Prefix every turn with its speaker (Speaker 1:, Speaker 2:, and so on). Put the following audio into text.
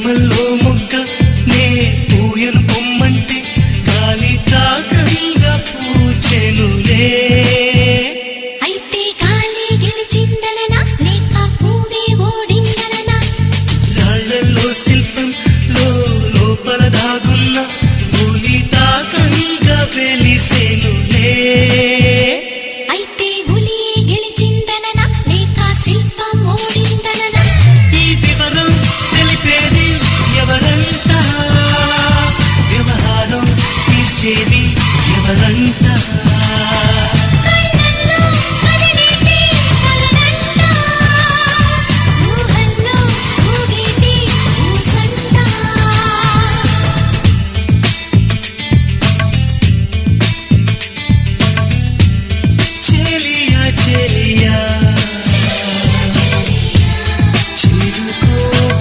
Speaker 1: ప్రేమల్లో మొగ్గ నే పూయను పొమ్మంటే గాలి తాకంగా పూచెనులే.
Speaker 2: అయితే గాలి గెలిచిందననా లేక పువ్వే ఓడిందననా?
Speaker 1: రాళ్ళల్లో శిల్పం